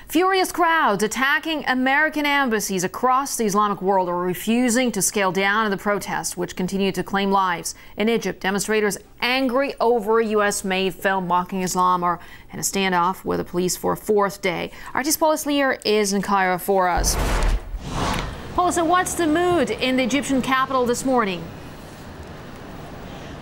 Furious crowds attacking American embassies across the Islamic world are refusing to scale down in the protests, which continue to claim lives. In Egypt, demonstrators angry over a U.S.-made film mocking Islam are in a standoff with the police for a fourth day. Artist Paul Lear is in Cairo for us. Paul, so what's the mood in the Egyptian capital this morning?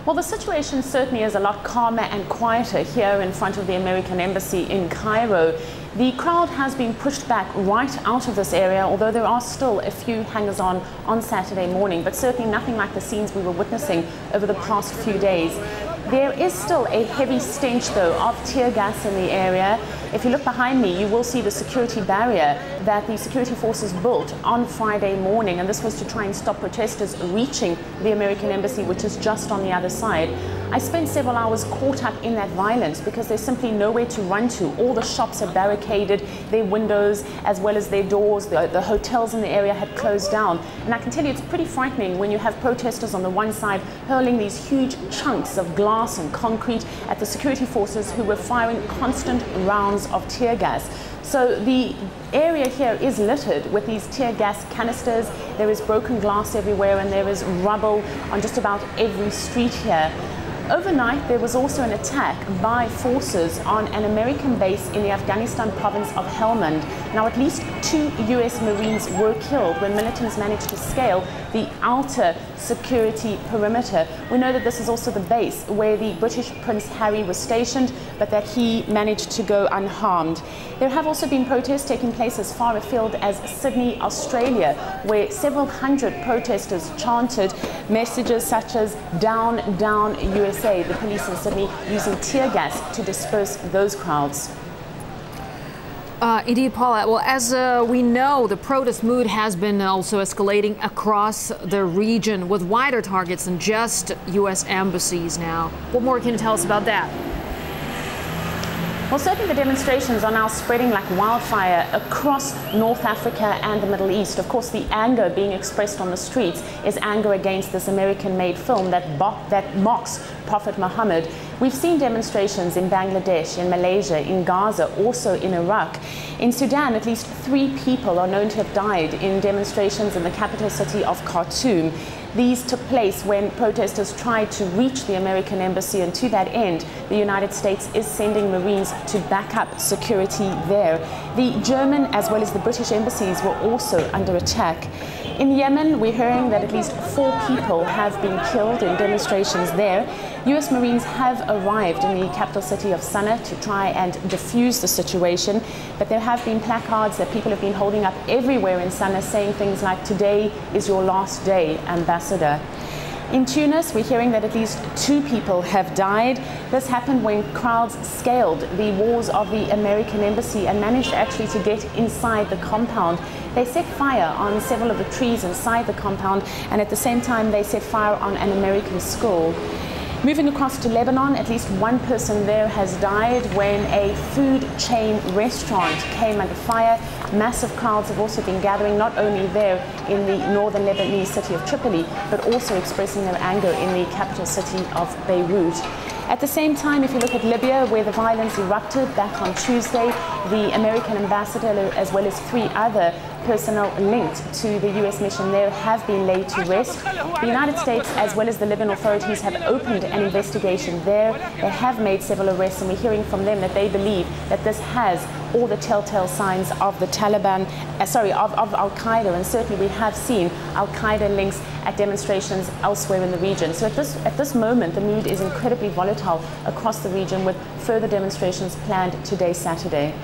Well, the situation certainly is a lot calmer and quieter here in front of the American embassy in Cairo. The crowd has been pushed back right out of this area, although there are still a few hangers-on on Saturday morning, but certainly nothing like the scenes we were witnessing over the past few days. There is still a heavy stench, though, of tear gas in the area. If you look behind me, you will see the security barrier that the security forces built on Friday morning, and this was to try and stop protesters reaching the American embassy, which is just on the other side. I spent several hours caught up in that violence because there's simply nowhere to run to. All the shops are barricaded, their windows as well as their doors. The hotels in the area had closed down. And I can tell you it's pretty frightening when you have protesters on the one side hurling these huge chunks of glass and concrete at the security forces who were firing constant rounds of tear gas. So the area here is littered with these tear gas canisters. There is broken glass everywhere and there is rubble on just about every street here. Overnight, there was also an attack by forces on an American base in the Afghanistan province of Helmand. Now, at least 2 U.S. Marines were killed when militants managed to scale the outer security perimeter. We know that this is also the base where the British Prince Harry was stationed, but that he managed to go unharmed. There have also been protests taking place as far afield as Sydney, Australia, where several hundred protesters chanted messages such as "Down, down, USA," the police in Sydney using tear gas to disperse those crowds. Indeed, Paula. Well, as we know, the protest mood has been also escalating across the region with wider targets than just U.S. embassies now. What more can you tell us about that? Well, certainly the demonstrations are now spreading like wildfire across North Africa and the Middle East. Of course, the anger being expressed on the streets is anger against this American-made film that mocks Prophet Mohammed. We've seen demonstrations in Bangladesh, in Malaysia, in Gaza, also in Iraq. In Sudan, at least 3 people are known to have died in demonstrations in the capital city of Khartoum. These took place when protesters tried to reach the American embassy, and to that end, the United States is sending Marines to back up security there. The German as well as the British embassies were also under attack. In Yemen, we're hearing that at least 4 people have been killed in demonstrations there. U.S. Marines have arrived in the capital city of Sana'a to try and defuse the situation, but there have been placards that people have been holding up everywhere in Sana'a saying things like, "Today is your last day, Ambassador." In Tunis, we're hearing that at least 2 people have died. This happened when crowds scaled the walls of the American embassy and managed actually to get inside the compound. They set fire on several of the trees inside the compound, and at the same time they set fire on an American school. Moving across to Lebanon, at least 1 person there has died when a food chain restaurant came under fire. Massive crowds have also been gathering, not only there in the northern Lebanese city of Tripoli, but also expressing their anger in the capital city of Beirut. At the same time, if you look at Libya, where the violence erupted back on Tuesday, the American ambassador, as well as 3 other personnel linked to the U.S. mission there, have been laid to rest. The United States, as well as the Libyan authorities, have opened an investigation there. They have made several arrests, and we're hearing from them that they believe that this has all the telltale signs of the Taliban, of Al-Qaida, and certainly we have seen Al-Qaida links at demonstrations elsewhere in the region. So at this moment, the mood is incredibly volatile across the region, with further demonstrations planned today, Saturday.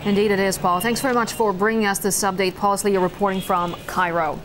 Indeed it is, Paul. Thanks very much for bringing us this update. Paul Lear reporting from Cairo.